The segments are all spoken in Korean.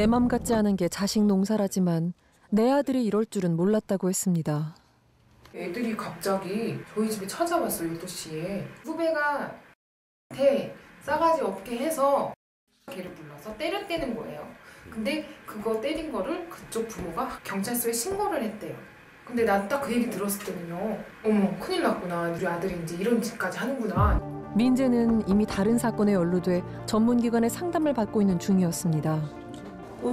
내 맘 같지 않은 게 자식 농사라지만 내 아들이 이럴 줄은 몰랐다고 했습니다. 애들이 갑자기 저희 집에 찾아왔어요. 12시에. 후배가 대 싸가지 없게 해서 걔를 불러서 때렸대는 거예요. 근데 그거 때린 거를 그쪽 부모가 경찰서에 신고를 했대요. 근데 난 딱 그 얘기 들었을 때는요. 어머, 큰일 났구나. 우리 아들이 이제 이런 짓까지 하는구나. 민재는 이미 다른 사건에 연루돼 전문기관의 상담을 받고 있는 중이었습니다.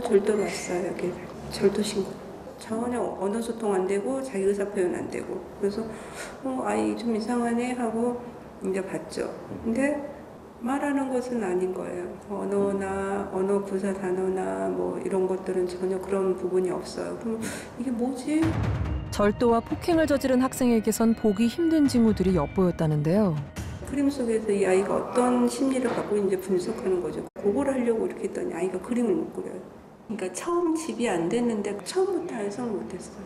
절도로 왔어요. 여기 절도 신고. 전혀 언어 소통 안 되고 자기 의사 표현 안 되고. 그래서 아이 좀 이상하네 하고 이제 봤죠. 근데 말하는 것은 아닌 거예요. 언어나 언어 부사 단어나 뭐 이런 것들은 전혀 그런 부분이 없어요. 그럼 이게 뭐지? 절도와 폭행을 저지른 학생에게선 보기 힘든 징후들이 엿보였다는데요. 그림 속에서 이 아이가 어떤 심리를 갖고 있는지 분석하는 거죠. 그걸 하려고 이렇게 했더니 아이가 그림을 못 그려요. 그러니까 처음 집이 안 됐는데 처음부터 해석을 못했어요.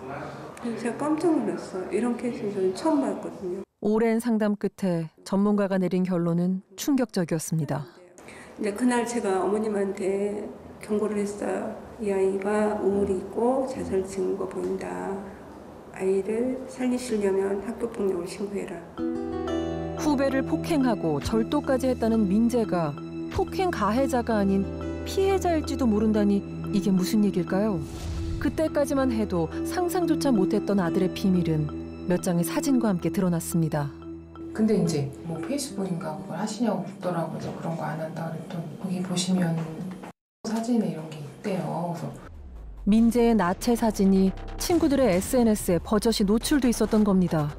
그래서 제가 깜짝 놀랐어요. 이런 케이스는 저는 처음 봤거든요. 오랜 상담 끝에 전문가가 내린 결론은 충격적이었습니다. 이제 그날 제가 어머님한테 경고를 했어요. 이 아이가 우울이 있고 자살 증거 보인다. 아이를 살리시려면 학교폭력을 신고해라. 후배를 폭행하고 절도까지 했다는 민재가 폭행 가해자가 아닌 피해자일지도 모른다니 이게 무슨 얘기일까요? 그때까지만 해도 상상조차 못했던 아들의 비밀은 몇 장의 사진과 함께 드러났습니다. 근데 이제 뭐 페이스북인가 그걸 하시냐고 묻더라고요. 그래서 그런 거 안 한다 그랬더니 거기 보시면 사진에 이런 게 있대요. 그래서 민재의 나체 사진이 친구들의 SNS에 버젓이 노출돼 있었던 겁니다.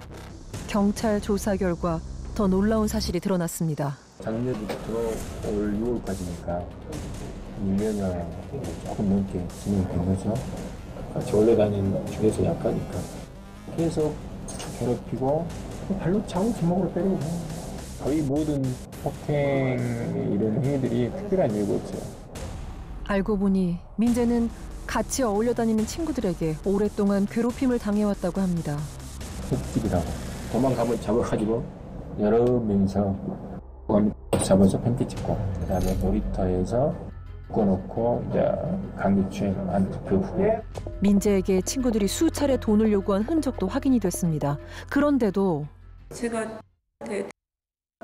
경찰 조사 결과 더 놀라운 사실이 드러났습니다. 작년부터 올 6월까지니까 2년여 조금 넘게 진행된 거죠. 같이 원래 다니는 중에서 약하니까 계속 괴롭히고 발로 차고 주먹으로 때리고 거의 모든 폭행 이런 행위들이 특별한 이유가 없어요. 알고 보니 민재는 같이 어울려 다니는 친구들에게 오랫동안 괴롭힘을 당해왔다고 합니다. 횟집이라고 도망가면 잡아가지고 여러 명이서 잡아서 팬티 찍고 그다음에 놀이터에서 묶어놓고 이제 강제추행한 그 후에 민재에게 친구들이 수차례 돈을 요구한 흔적도 확인이 됐습니다. 그런데도 제가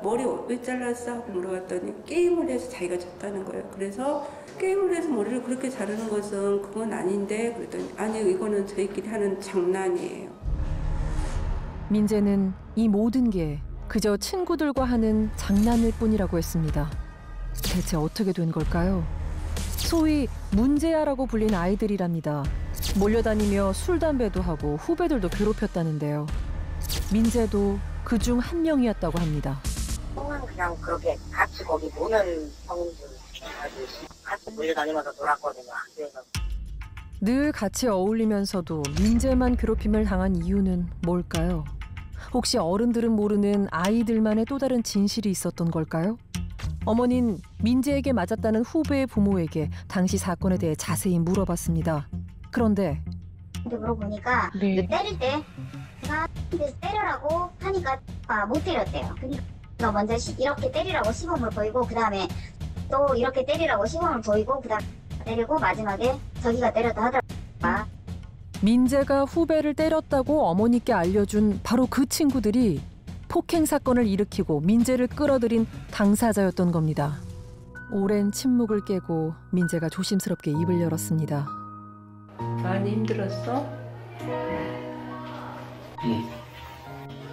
머리 왜 잘랐어? 하고 물어봤더니 게임을 해서 자기가 졌다는 거예요. 그래서 게임을 해서 머리를 그렇게 자르는 것은 그건 아닌데 그랬더니 아니 이거는 저희끼리 하는 장난이에요. 민재는 이 모든 게 그저 친구들과 하는 장난일 뿐이라고 했습니다. 대체 어떻게 된 걸까요? 소위 문제아라고 불린 아이들이랍니다. 몰려다니며 술, 담배도 하고 후배들도 괴롭혔다는데요. 민재도 그중 한 명이었다고 합니다. 형은 그냥 그렇게 같이 거기 노는 성인들 같이 몰려다니면서 놀았거든요, 학교에서. 늘 같이 어울리면서도 민재만 괴롭힘을 당한 이유는 뭘까요? 혹시 어른들은 모르는 아이들만의 또 다른 진실이 있었던 걸까요? 어머니는 민재에게 맞았다는 후배의 부모에게 당시 사건에 대해 자세히 물어봤습니다. 그런데 물어보니까 때릴 때 제가 때려라고 하니까 못 때렸대요. 그러니까 먼저 이렇게 때리라고 시범을 보이고 그 다음에 또 이렇게 때리라고 시범을 보이고 그 다음에 때리고 마지막에 저기가 때렸다 하더라고요. 민재가 후배를 때렸다고 어머니께 알려준 바로 그 친구들이 폭행 사건을 일으키고 민재를 끌어들인 당사자였던 겁니다. 오랜 침묵을 깨고 민재가 조심스럽게 입을 열었습니다. 많이 힘들었어? 네.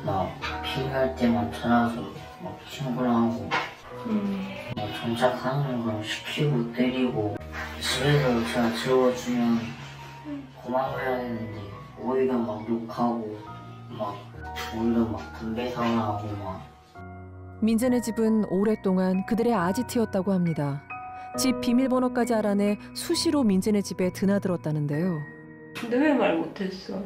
막 필요할 때만 찾아서 막 친구랑 하고 뭐 정착하는 걸 시키고 때리고 집에서 제가 들어주면 고마워 해야 되는데 오히려 막 욕하고 막 오히려 막 담배 사오라고 막. 민재네 집은 오랫동안 그들의 아지트였다고 합니다. 집 비밀번호까지 알아내 수시로 민재네 집에 드나들었다는데요. 근데 왜 말 못했어?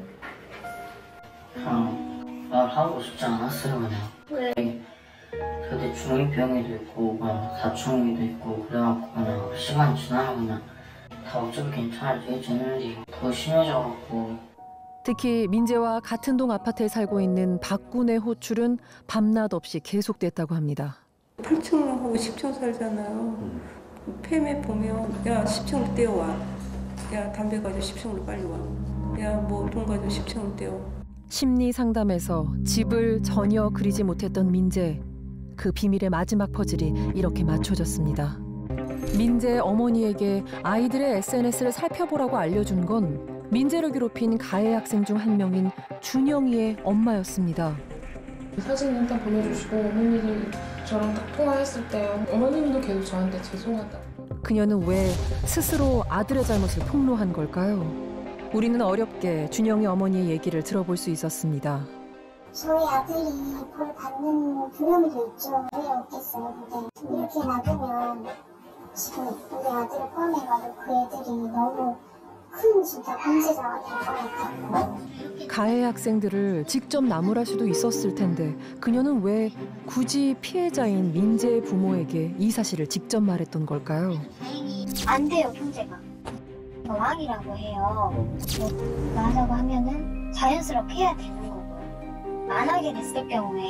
그냥 말하고 싶지 않았어요. 그냥 왜? 그때 중2병에도 있고 그냥 사춘기도 있고 그래갖고 그냥 시간 지나면 그냥 다 어차피 괜찮을 되겠는데 더 심해져갖고. 특히 민재와 같은 동 아파트에 살고 있는 박군의 호출은 밤낮 없이 계속됐다고 합니다. 8층하고 10층 살잖아요. 팸에 보면 야 10층으로 뛰어와. 야 담배 가지고 10층으로 빨리 와. 야 뭐 돈 가지고 10층으로 뛰어와. 심리 상담에서 집을 전혀 그리지 못했던 민재. 그 비밀의 마지막 퍼즐이 이렇게 맞춰졌습니다. 민재의 어머니에게 아이들의 SNS를 살펴보라고 알려준 건 민재를 괴롭힌 가해 학생 중 한 명인 준영이의 엄마였습니다. 사진 일단 보내주시고 어머니들 저랑 딱 통화했을 때 어머님도 계속 저한테 죄송하다. 그녀는 왜 스스로 아들의 잘못을 폭로한 걸까요? 우리는 어렵게 준영이 어머니의 얘기를 들어볼 수 있었습니다. 저희 아들이 벌 받는 두려움이 더 있죠. 왜 없겠어요. 근데 이렇게 놔두면 지금 우리 아들을 포함해가지고 그 애들이 너무 큰 진짜 범죄자가 될 것 같아요. 가해 학생들을 직접 나무랄 수도 있었을 텐데 그녀는 왜 굳이 피해자인 민재의 부모에게 이 사실을 직접 말했던 걸까요? 안 돼요, 형제가. 왕이라고 해요. 뭐 하자고 하면은 자연스럽게 해야 되는 거고요. 안 하게 됐을 경우에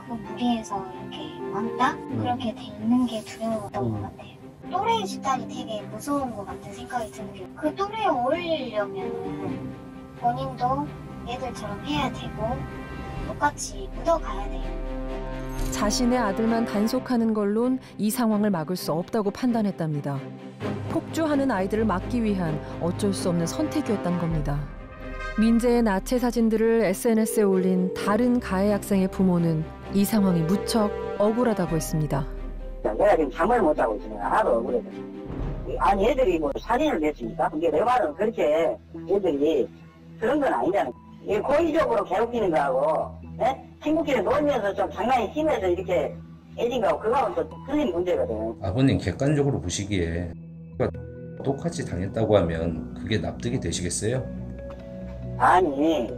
그 무리해서 이렇게 왕따? 그렇게 되는 게 두려웠던 것 같아요. 또래의 집단이 되게 무서운 것 같은 생각이 드는 게 그 또래에 어울리려면 본인도 얘들처럼 해야 되고 똑같이 묻어가야 돼요. 자신의 아들만 단속하는 걸론 이 상황을 막을 수 없다고 판단했답니다. 폭주하는 아이들을 막기 위한 어쩔 수 없는 선택이었던 겁니다. 민재의 나체 사진들을 SNS에 올린 다른 가해 학생의 부모는 이 상황이 무척 억울하다고 했습니다. 내가 지금 잠을 못 자고 있으니까 하나도 억울해. 아니 애들이 뭐 사진을 냈습니까? 근데 내 말은 그렇게 애들이 그런 건 아니잖아요. 이게 고의적으로 괴롭히는 거하고 친구끼리 놀면서 좀 장난이 심해서 이렇게 애진 거하고 그거하고 또 틀린 문제거든. 아버님 객관적으로 보시기에 똑같이 당했다고 하면 그게 납득이 되시겠어요? 아니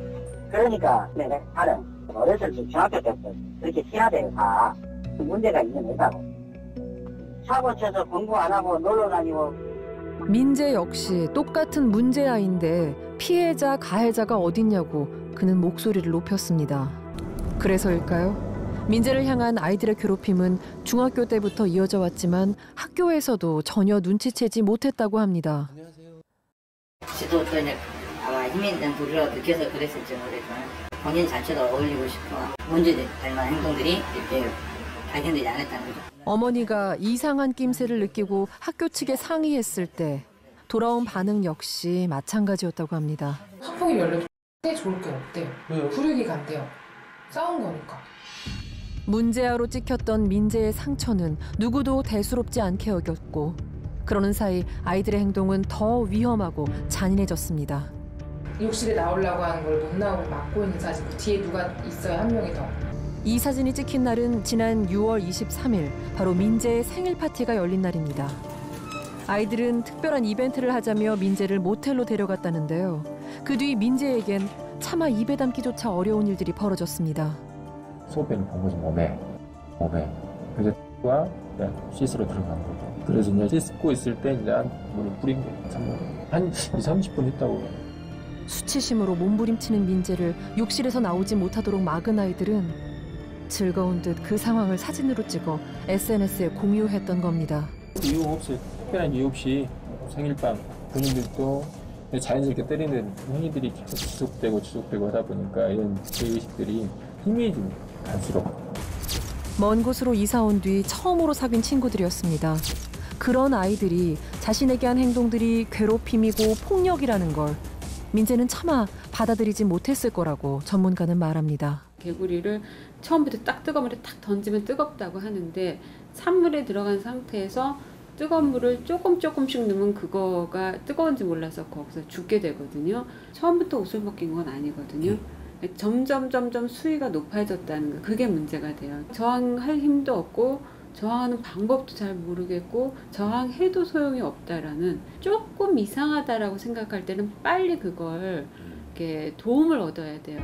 그러니까 내가 말은 어렸을 때 중학교 때부터 그렇게 시야대로 다 문제가 있는 애다고. 사고 쳐서 공부 안 하고 놀러 다니고. 민재 역시 똑같은 문제아이인데 피해자, 가해자가 어딨냐고 그는 목소리를 높였습니다. 그래서일까요? 민재를 향한 아이들의 괴롭힘은 중학교 때부터 이어져 왔지만 학교에서도 전혀 눈치채지 못했다고 합니다. 지도자는 아마 힘이 있는 부류라고 느껴서 그랬을지 모르겠지만 본인 자체도 어울리고 싶어 문제될 만한 행동들이 이렇게 발견되지 않았다는 거죠. 어머니가 이상한 낌새를 느끼고 학교 측에 상의했을 때 돌아온 반응 역시 마찬가지였다고 합니다. 학폭이 열려도 좋을 게 없대요. 왜요? 불이익이 간대요. 싸운 거니까. 문제아로 찍혔던 민재의 상처는 누구도 대수롭지 않게 여겼고 그러는 사이 아이들의 행동은 더 위험하고 잔인해졌습니다. 욕실에 나오려고 하는 걸 못 나오고 막고 있는 사진. 뒤에 누가 있어요, 한 명이 더. 이 사진이 찍힌 날은 지난 6월 23일 바로 민재의 생일 파티가 열린 날입니다. 아이들은 특별한 이벤트를 하자며 민재를 모텔로 데려갔다는데요. 그 뒤 민재에겐 차마 입에 담기조차 어려운 일들이 벌어졌습니다. 소변을 본 거지 몸에. 그래서 와 씻으러 들어간 거죠. 그래서 이제 씻고 있을 때 이제 물을 뿌린 게 한 20-30분 있다고. 수치심으로 몸부림치는 민재를 욕실에서 나오지 못하도록 막은 아이들은 즐거운 듯 그 상황을 사진으로 찍어 SNS에 공유했던 겁니다. 이유 없이 특별한 이유 없이 생일빵 본인들도 자연스럽게 때리는 행위들이 계속 지속되고 하다 보니까 이런 죄의식들이 희미해지는 갈수록. 먼 곳으로 이사 온 뒤 처음으로 사귄 친구들이었습니다. 그런 아이들이 자신에게 한 행동들이 괴롭힘이고 폭력이라는 걸 민재는 차마 받아들이지 못했을 거라고 전문가는 말합니다. 개구리를 처음부터 딱 뜨거운 물에 딱 던지면 뜨겁다고 하는데 찬물에 들어간 상태에서 뜨거운 물을 조금씩 넣으면 그거가 뜨거운지 몰라서 거기서 죽게 되거든요. 처음부터 옷을 벗긴 건 아니거든요. 점점 수위가 높아졌다는 거, 그게 문제가 돼요. 저항할 힘도 없고 저항하는 방법도 잘 모르겠고 저항해도 소용이 없다라는, 조금 이상하다라고 생각할 때는 빨리 그걸 이렇게 도움을 얻어야 돼요.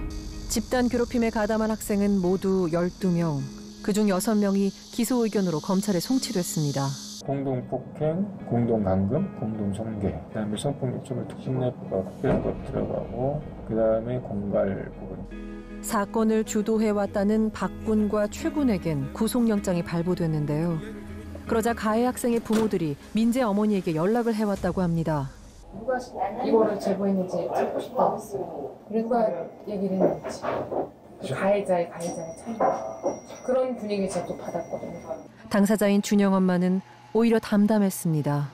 집단 괴롭힘에 가담한 학생은 모두 12명. 그중 6명이 기소 의견으로 검찰에 송치됐습니다. 공동폭행, 공동감금, 공동성괴, 그다음에 성폭력처벌 특심내법 특별법 들어가고 그다음에 공갈 부분. 사건을 주도해왔다는 박 군과 최 군에겐 구속영장이 발부됐는데요. 그러자 가해 학생의 부모들이 민재 어머니에게 연락을 해왔다고 합니다. 누가 이거를 제보했는지 찾고 싶다고 했어요. 누가 얘기를 했는지. 가해자의 차이. 그런 분위기 제가 또 받았거든요. 당사자인 준영 엄마는 오히려 담담했습니다.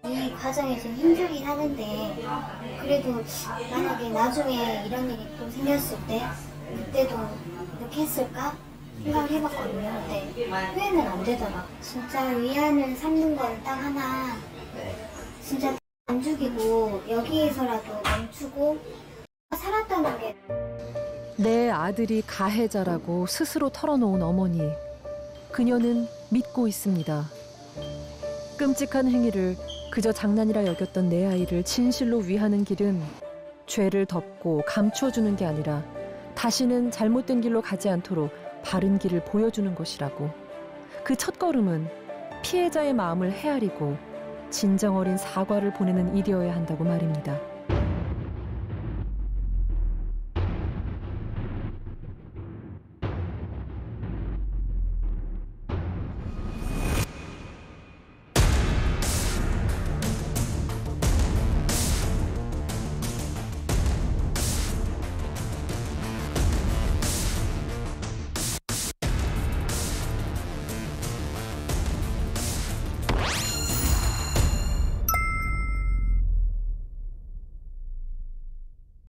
이 과정이 좀 힘들긴 하는데 그래도 만약에 나중에 이런 일이 또 생겼을 때 그때도 이렇게 했을까 생각을 해봤거든요. 근데 후회는 안 되더라고요. 진짜 위안을 삼는 건 딱 하나, 진짜 안 죽이고 여기에서라도 멈추고 살았다는 게. 내 아들이 가해자라고 스스로 털어놓은 어머니. 그녀는 믿고 있습니다. 끔찍한 행위를 그저 장난이라 여겼던 내 아이를 진실로 위하는 길은 죄를 덮고 감춰주는 게 아니라 다시는 잘못된 길로 가지 않도록 바른 길을 보여주는 것이라고. 그 첫걸음은 피해자의 마음을 헤아리고 진정 어린 사과를 보내는 일이어야 한다고 말입니다.